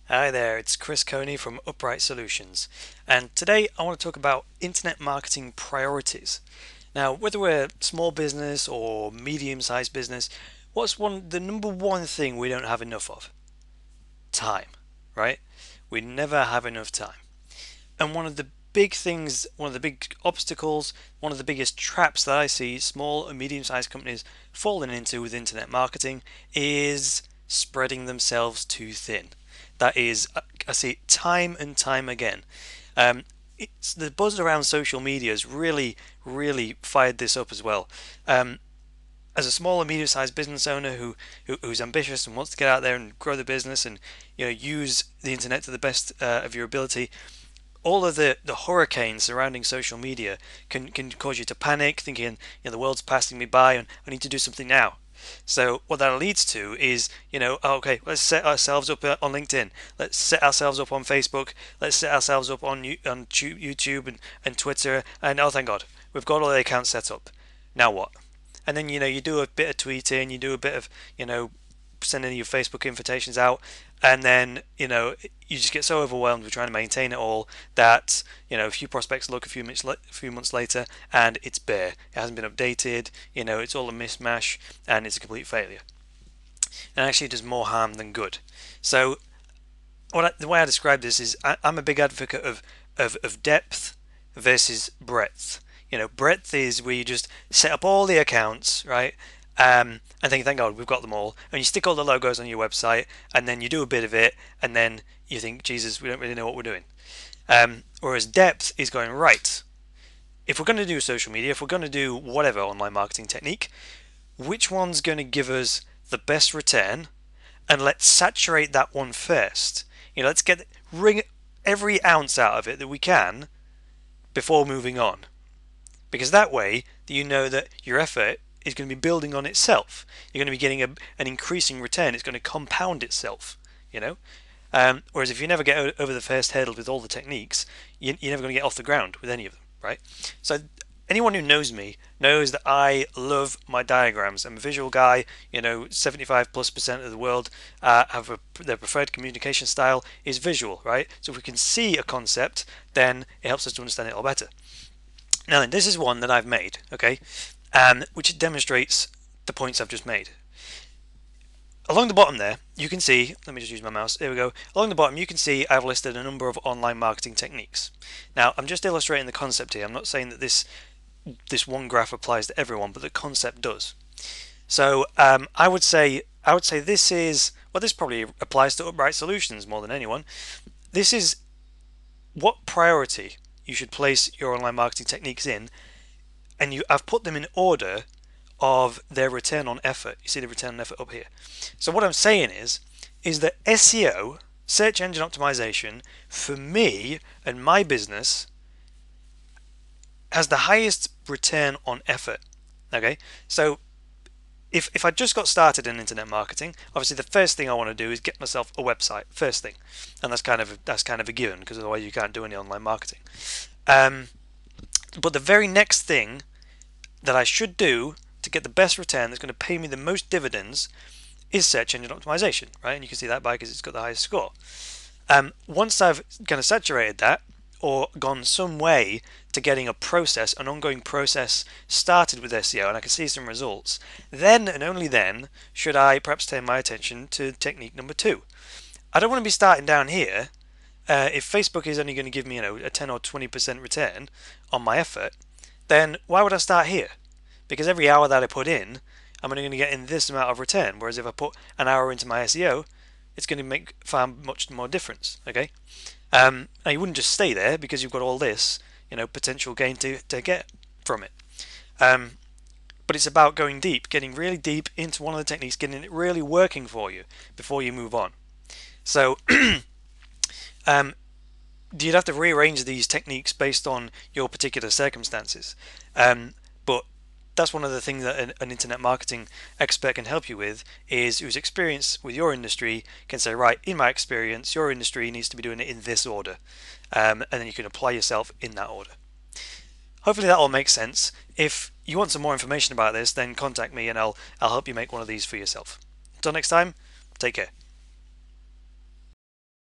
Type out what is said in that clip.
Hi there, it's Chris Coney from Upright Solutions, and today I want to talk about internet marketing priorities. Now, whether we're small business or medium-sized business, what's the number one thing we don't have enough of? Time, right? We never have enough time. And one of the big things, one of the big obstacles, one of the biggest traps that I see small and medium-sized companies falling into with internet marketing is spreading themselves too thin. That is, I see it time and time again. Um, it's the buzz around social media has really fired this up as well. As a small and medium-sized business owner who's ambitious and wants to get out there and grow the business and use the internet to the best of your ability, all of the hurricanes surrounding social media can cause you to panic, thinking, the world's passing me by and I need to do something now. So what that leads to is, okay, let's set ourselves up on LinkedIn. Let's set ourselves up on Facebook. Let's set ourselves up on YouTube and Twitter. And oh, thank God, we've got all the accounts set up. Now what? And then you do a bit of tweeting, you do a bit of sending your Facebook invitations out, and then you just get so overwhelmed with trying to maintain it all that a few prospects look a few months later and it's bare. It hasn't been updated. It's all a mismatch and it's a complete failure. And actually, it does more harm than good. So the way I describe this is I'm a big advocate of depth versus breadth. Breadth is where you just set up all the accounts, right? And think, thank God, we've got them all. And you stick all the logos on your website, and then you do a bit of it, and then you think, Jesus, we don't really know what we're doing. Whereas depth is going, right, if we're going to do social media, if we're going to do whatever online marketing technique, which one's going to give us the best return? And let's saturate that one first. Let's wring every ounce out of it that we can before moving on. Because that way, you know that your effort is going to be building on itself. You're going to be getting an increasing return. It's going to compound itself, Whereas if you never get over the first hurdle with all the techniques, you're never going to get off the ground with any of them, right? So anyone who knows me knows that I love my diagrams. I'm a visual guy. 75+% of the world have their preferred communication style is visual, right? So if we can see a concept, then it helps us to understand it all better. Now then, this is one that I've made, okay, which demonstrates the points I've just made. Along the bottom there, you can see, let me just use my mouse, there we go. Along the bottom, you can see I've listed a number of online marketing techniques. Now, I'm just illustrating the concept here. I'm not saying that this one graph applies to everyone, but the concept does. So I would say this probably applies to Upright Solutions more than anyone. This is what priority you should place your online marketing techniques in, and I've put them in order of their return on effort. You see the return on effort up here. So what I'm saying is that SEO, search engine optimization, for me and my business has the highest return on effort. Okay, so if I just got started in internet marketing, obviously the first thing I want to do is get myself a website, first thing, and that's kind of a given, because otherwise you can't do any online marketing. But the very next thing that I should do to get the best return that's going to pay me the most dividends is search engine optimization, right? And you can see that because it's got the highest score. Once I've kind of saturated that, or gone some way to getting an ongoing process started with SEO, and I can see some results, then and only then should I perhaps turn my attention to technique number 2. I don't want to be starting down here. If Facebook is only going to give me a 10 or 20% return on my effort, then why would I start here? Because every hour that I put in, I'm only going to get in this amount of return, whereas if I put an hour into my SEO, it's going to make far much more difference. Okay. Now you wouldn't just stay there because you've got all this, potential gain to get from it. But it's about going deep, getting really deep into one of the techniques, getting it really working for you before you move on. So you'd have to rearrange these techniques based on your particular circumstances. But that's one of the things that an internet marketing expert can help you with, is whose experience with your industry can say, right, in my experience, your industry needs to be doing it in this order. And then you can apply yourself in that order. Hopefully that all makes sense. If you want some more information about this, then contact me and I'll help you make one of these for yourself. Until next time, take care.